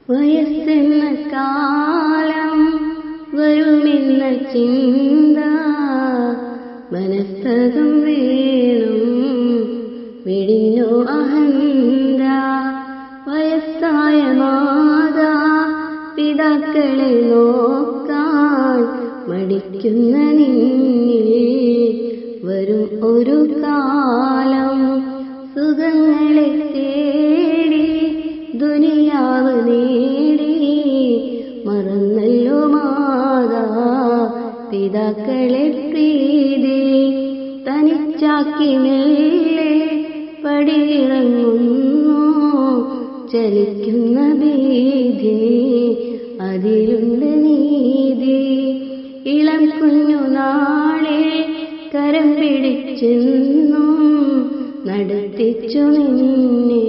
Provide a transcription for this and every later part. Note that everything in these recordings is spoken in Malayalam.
വയസ്സെന്ന കാലം വരുമെന്ന ചിന്ത മനസ്സകം വേണം വെടിഞ്ഞോ അഹന്ത. വയസ്സായ മാതാ പിതാക്കളെ നോക്കാൻ മടിക്കുന്ന നിന്നിൽ വരും ഒരു കാലം. സുഖങ്ങളെ തേടി ദുനിയാവ് നേടി മറന്നല്ലോ മാതാ പിതാക്കളെ പ്രീതി. തനിച്ചാക്കി മെല്ലെ പടിയിറങ്ങുന്നു ചലിക്കുന്ന ഭീതി, അതിലുണ്ട് നീതി. ഇളം കുഞ്ഞു നാളെ കരം പിടിച്ചെന്നും നടത്തിച്ചു നിന്നെ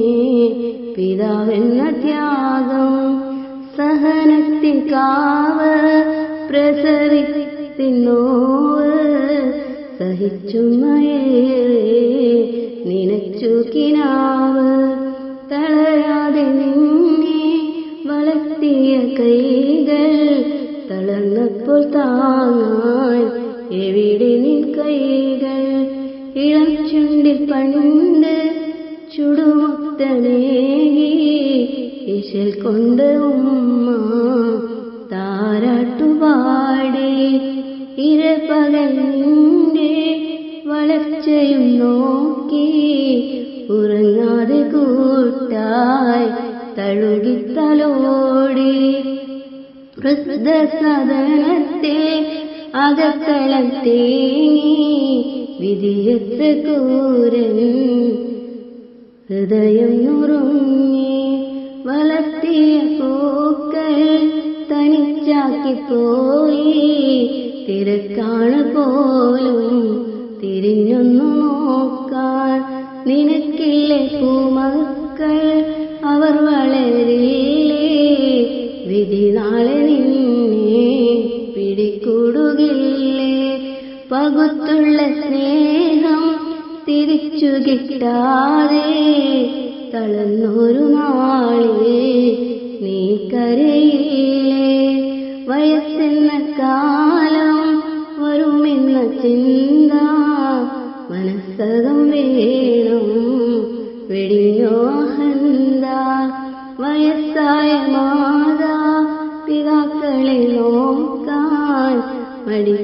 പിതാവെന്ന ത്യാഗം. സഹനത്തിൻ കാവ് പ്രസവിത്തിൻ നോവ് സഹിച്ചുമയേറെ നിനച്ചു കിനാവ്. തളരാതെ നിന്നെ വളർത്തിയ കൈകൾ തളർന്നപ്പോൾ താങ്ങാൻ എവിടെ നിൻ കൈകൾ. ഇളം ചുണ്ടിൽ പണ്ട് ചുടുമുത്തനേകി ഇശൽ കൊണ്ട് ഉമ്മ താരാട്ടുപാടി. ഇരപകൽ നിന്റെ വളർച്ചയും നോക്കി ഉറങ്ങാതെ കൂട്ടായി തഴുകിത്തലോടി. വൃദ്ധസദനത്തെ അകത്തളം തേങ്ങി വിധിയത്ര കൂരൻ ഹൃദയം നുറുങ്ങി. വളർത്തിയ പൂക്കൾ തനിച്ചാക്കിപ്പോയി തിരക്കാണ് പോലും തിരിഞ്ഞൊന്നു നോക്കാൻ. നിനക്കില്ലേ പൂമക്കൾ അവർ വളരില്ലേ, വിധി നാളെ നിന്നെ പിടികൂടുകില്ലേ. പകുത്തുള്ള സ്നേഹം തിരിച്ചു കിട്ടാതെ തളർന്നൊരു നാളെ നീ കരയില്ലേ. വയസ്സെന്ന കാലം വരുമെന്ന ചിന്ത മനസ്സകം വേണം വെടിഞ്ഞോ അഹന്ത. വയസ്സായ മാതാ പിതാക്കളെ നോക്കാൻ മടി